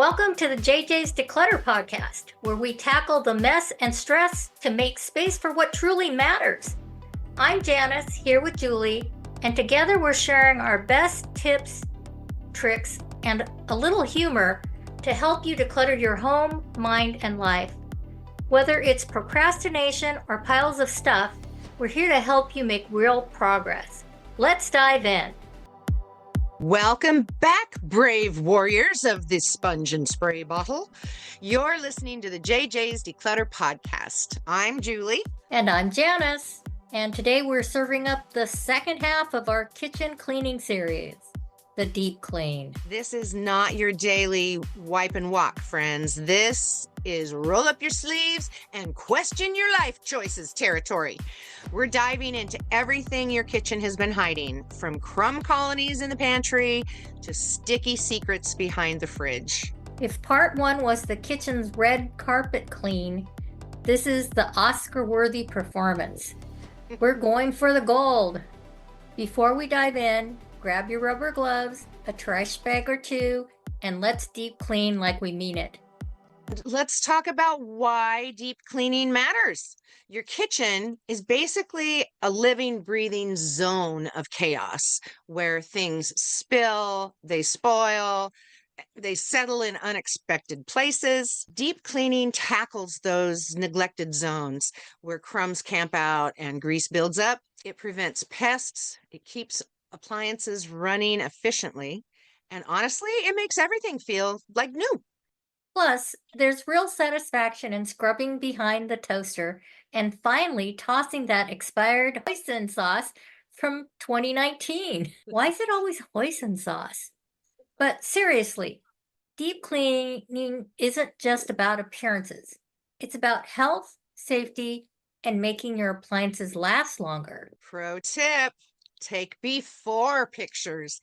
Welcome to the JJ's Declutter podcast, where we tackle the mess and stress to make space for what truly matters. I'm Janice, here with Julie, and together we're sharing our best tips, tricks, and a little humor to help you declutter your home, mind, and life. Whether it's procrastination or piles of stuff, we're here to help you make real progress. Let's dive in. Welcome back, brave warriors of the sponge and spray bottle. You're listening to the JJ's Declutter podcast. I'm Julie. And I'm Janice. And today we're serving up the second half of our kitchen cleaning series, the deep clean. This is not your daily wipe and walk, friends. This is roll up your sleeves and question your life choices territory. We're diving into everything your kitchen has been hiding, from crumb colonies in the pantry to sticky secrets behind the fridge. If part one was the kitchen's red carpet clean, this is the Oscar-worthy performance. We're going for the gold. Before we dive in, grab your rubber gloves, a trash bag or two, and let's deep clean like we mean it. Let's talk about why deep cleaning matters. Your kitchen is basically a living, breathing zone of chaos where things spill, they spoil, they settle in unexpected places. Deep cleaning tackles those neglected zones where crumbs camp out and grease builds up. It prevents pests. It keeps appliances running efficiently. And honestly, it makes everything feel like new. Plus, there's real satisfaction in scrubbing behind the toaster and finally tossing that expired hoisin sauce from 2019. Why is it always hoisin sauce? But seriously, deep cleaning isn't just about appearances. It's about health, safety, and making your appliances last longer. Pro tip. Take before pictures.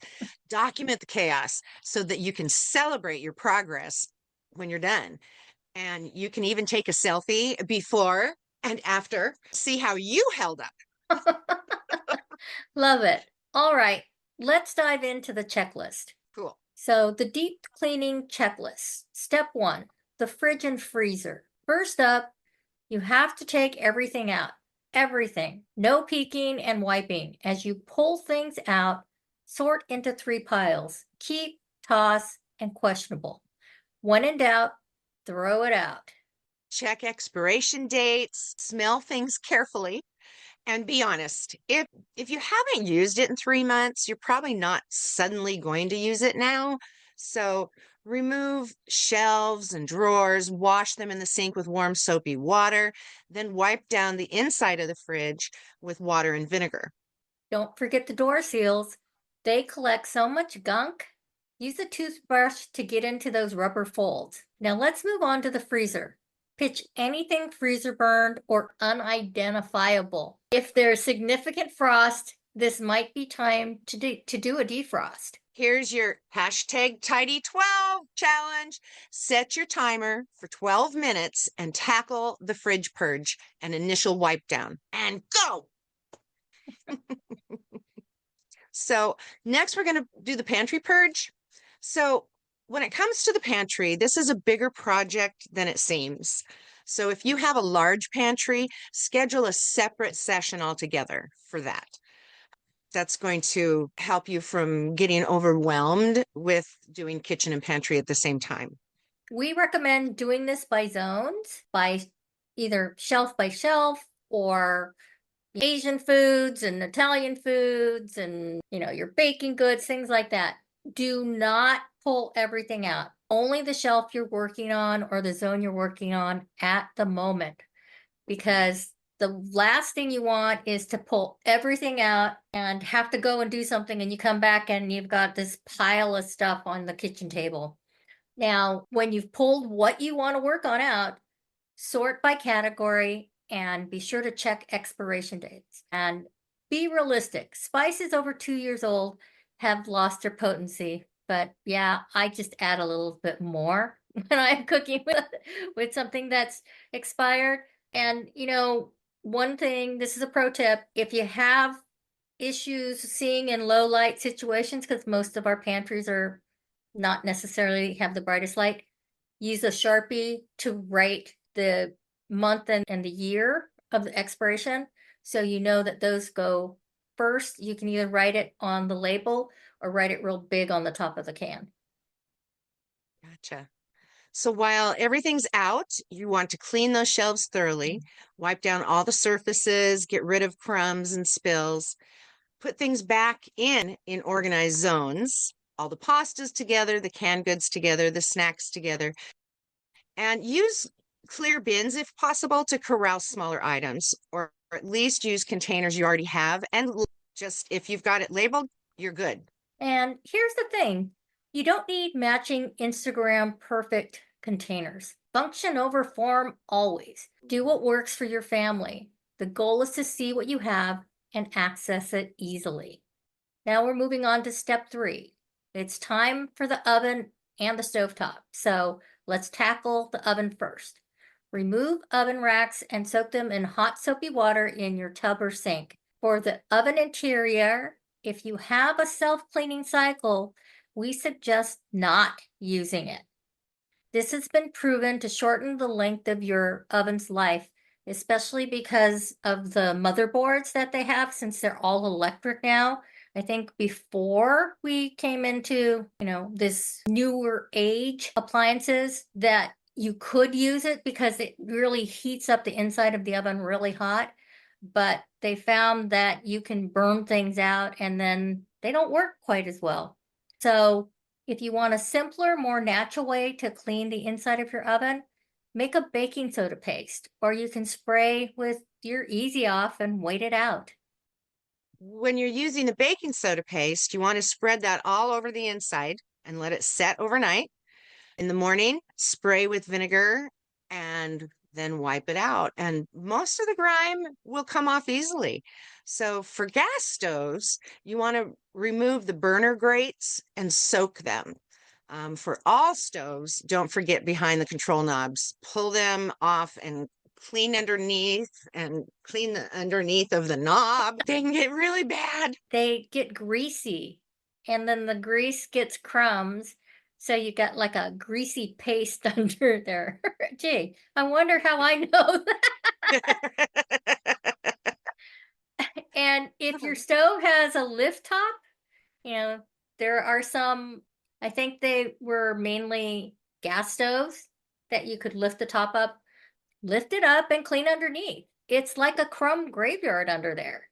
Document the chaos so that you can celebrate your progress when you're done. And you can even take a selfie before and after. See how you held up. Love it. All right, let's dive into the checklist. Cool. So the deep cleaning checklist. Step one, the fridge and freezer. First up, you have to take everything out. Everything. No peeking and wiping. As you pull things out, sort into 3 piles: keep, toss, and questionable. When in doubt, throw it out. Check expiration dates, smell things carefully, and be honest. If you haven't used it in 3 months, you're probably not suddenly going to use it now. So remove shelves and drawers, wash them in the sink with warm soapy water, then wipe down the inside of the fridge with water and vinegar. Don't forget the door seals. They collect so much gunk. Use a toothbrush to get into those rubber folds. Now let's move on to the freezer. Pitch anything freezer burned or unidentifiable. If there's significant frost, this might be time to do a defrost. Here's your hashtag Tidy12 challenge. Set your timer for 12 minutes and tackle the fridge purge, an initial wipe down, and go. So next we're going to do the pantry purge. So when it comes to the pantry, this is a bigger project than it seems. So if you have a large pantry, schedule a separate session altogether for that. That's going to help you from getting overwhelmed with doing kitchen and pantry at the same time. We recommend doing this by zones, by either shelf by shelf or Asian foods and Italian foods and, your baking goods, things like that. Do not pull everything out. Only the shelf you're working on or the zone you're working on at the moment, because the last thing you want is to pull everything out and have to go and do something and you come back and you've got this pile of stuff on the kitchen table. Now, when you've pulled what you want to work on out, sort by category and be sure to check expiration dates. And be realistic. Spices over 2 years old have lost their potency. But yeah, I just add a little bit more when I'm cooking with something that's expired. And, one thing, this is a pro tip, if you have issues seeing in low light situations, because most of our pantries are not necessarily have the brightest light, use a Sharpie to write the month and the year of the expiration. So you know that those go first. You can either write it on the label or write it real big on the top of the can. Gotcha. So while everything's out, you want to clean those shelves thoroughly, wipe down all the surfaces, get rid of crumbs and spills, put things back in organized zones, all the pastas together, the canned goods together, the snacks together, and use clear bins if possible to corral smaller items, or at least use containers you already have. And just if you've got it labeled, you're good. And here's the thing, you don't need matching Instagram perfect containers. Function over form always. Do what works for your family. The goal is to see what you have and access it easily. Now we're moving on to step 3. It's time for the oven and the stovetop. So let's tackle the oven first. Remove oven racks and soak them in hot soapy water in your tub or sink. For the oven interior, if you have a self-cleaning cycle, we suggest not using it. This has been proven to shorten the length of your oven's life, especially because of the motherboards that they have, since they're all electric now. I think before we came into, this newer age appliances, that you could use it because it really heats up the inside of the oven really hot. But they found that you can burn things out and then they don't work quite as well. So if you want a simpler, more natural way to clean the inside of your oven, make a baking soda paste, or you can spray with your Easy Off and wait it out. When you're using the baking soda paste, you want to spread that all over the inside and let it set overnight. In the morning, spray with vinegar and then wipe it out. And most of the grime will come off easily. So for gas stoves, you want to remove the burner grates and soak them. For all stoves, don't forget behind the control knobs, pull them off and clean underneath and clean the underneath of the knob. They can get really bad. They get greasy, and then the grease gets crumbs. So you got like a greasy paste under there. Gee, I wonder how I know that. And if your stove has a lift top, there are some, I think they were mainly gas stoves that you could lift the top up, lift it up and clean underneath. It's like a crumb graveyard under there.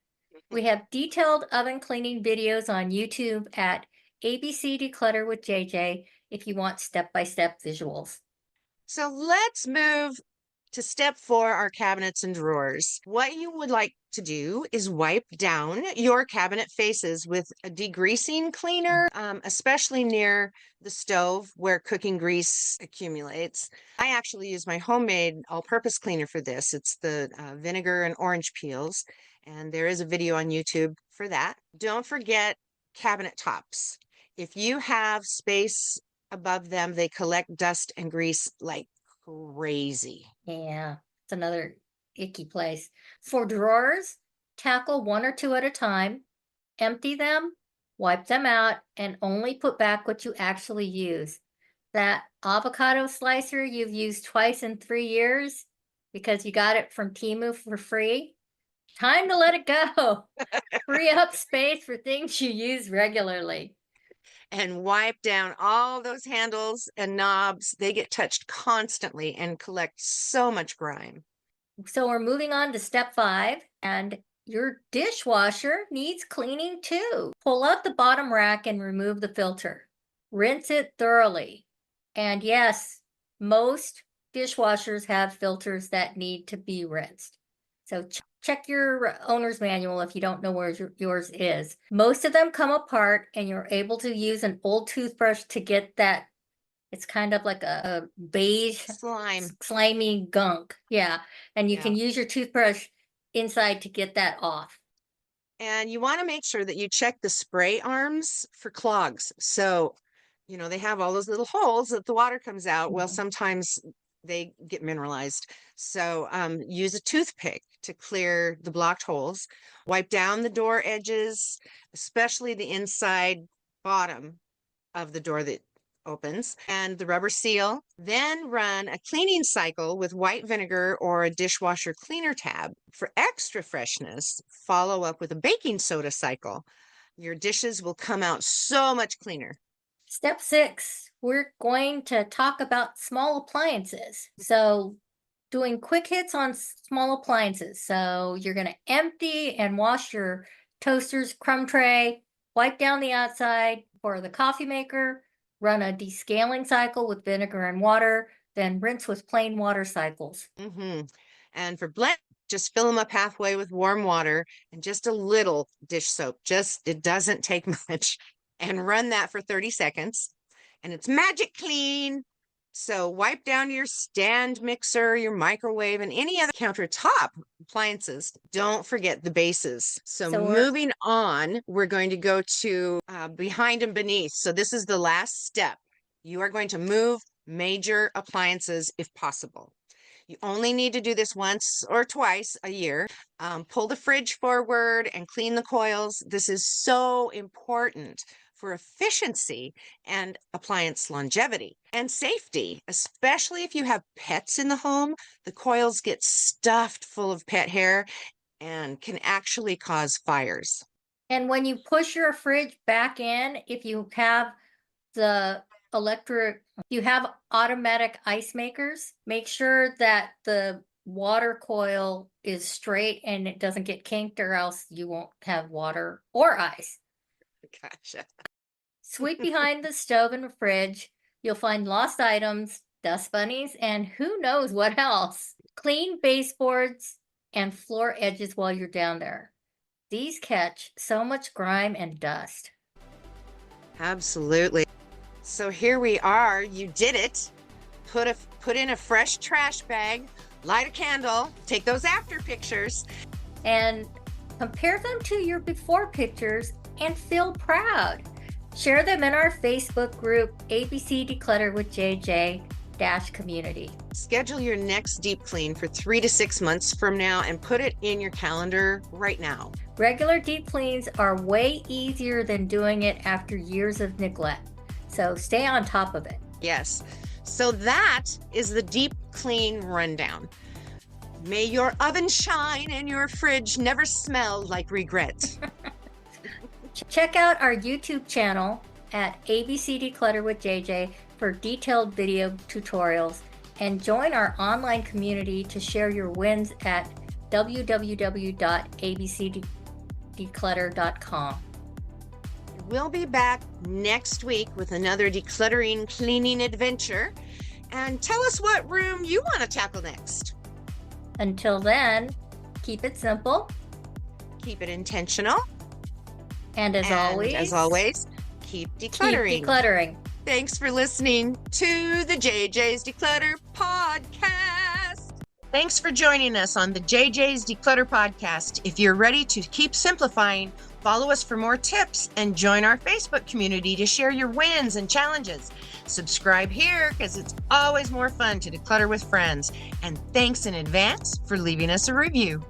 We have detailed oven cleaning videos on YouTube at ABC Declutter with JJ if you want step-by-step visuals. So let's move to step 4, our cabinets and drawers. What you would like to do is wipe down your cabinet faces with a degreasing cleaner, especially near the stove where cooking grease accumulates. I actually use my homemade all-purpose cleaner for this. It's the vinegar and orange peels, and there is a video on YouTube for that. Don't forget cabinet tops. If you have space above them, they collect dust and grease like crazy. Yeah, it's another icky place. For drawers, tackle 1 or 2 at a time, empty them, wipe them out, and only put back what you actually use. That avocado slicer you've used twice in 3 years because you got it from Temu for free, time to let it go. Free up space for things you use regularly. And wipe down all those handles and knobs. They get touched constantly and collect so much grime. So we're moving on to step 5, and your dishwasher needs cleaning too. Pull out the bottom rack and remove the filter. Rinse it thoroughly. And yes, most dishwashers have filters that need to be rinsed. So check your owner's manual if you don't know where yours is. Most of them come apart and you're able to use an old toothbrush to get that. It's kind of like a beige, slimy gunk. Yeah. And you can use your toothbrush inside to get that off. And you want to make sure that you check the spray arms for clogs. So, they have all those little holes that the water comes out. Well, sometimes they get mineralized. So use a toothpick to clear the blocked holes. Wipe down the door edges, especially the inside bottom of the door that opens and the rubber seal. Then run a cleaning cycle with white vinegar or a dishwasher cleaner tab. For extra freshness, follow up with a baking soda cycle. Your dishes will come out so much cleaner. Step 6, we're going to talk about small appliances. So doing quick hits on small appliances. So you're going to empty and wash your toaster's crumb tray, wipe down the outside for the coffee maker, run a descaling cycle with vinegar and water, then rinse with plain water cycles. And for blend, just fill them up halfway with warm water and just a little dish soap. It doesn't take much. And run that for 30 seconds. And it's magic clean. So wipe down your stand mixer, your microwave, and any other countertop appliances. Don't forget the bases. So moving on, we're going to go to behind and beneath. So this is the last step. You are going to move major appliances if possible. You only need to do this once or twice a year. Pull the fridge forward and clean the coils. This is so important for efficiency and appliance longevity and safety, especially if you have pets in the home. The coils get stuffed full of pet hair and can actually cause fires. And when you push your fridge back in, if you have automatic ice makers, make sure that the water coil is straight and it doesn't get kinked, or else you won't have water or ice. Gotcha. Sweep behind the stove and the fridge. You'll find lost items, dust bunnies, and who knows what else. Clean baseboards and floor edges while you're down there. These catch so much grime and dust. Absolutely. So here we are. You did it. Put in a fresh trash bag, light a candle, take those after pictures, and compare them to your before pictures and feel proud. Share them in our Facebook group, ABC Declutter with JJ -community. Schedule your next deep clean for 3 to 6 months from now and put it in your calendar right now. Regular deep cleans are way easier than doing it after years of neglect. So stay on top of it. Yes. So that is the deep clean rundown. May your oven shine and your fridge never smell like regret. Check out our YouTube channel at ABC Declutter with JJ for detailed video tutorials, and join our online community to share your wins at www.abcdeclutter.com. We'll be back next week with another decluttering cleaning adventure. And tell us what room you want to tackle next. Until then, keep it simple. Keep it intentional. And as always, keep decluttering. Keep decluttering. Thanks for listening to the JJ's Declutter Podcast. Thanks for joining us on the JJ's Declutter Podcast. If you're ready to keep simplifying, follow us for more tips and join our Facebook community to share your wins and challenges. Subscribe here because it's always more fun to declutter with friends. And thanks in advance for leaving us a review.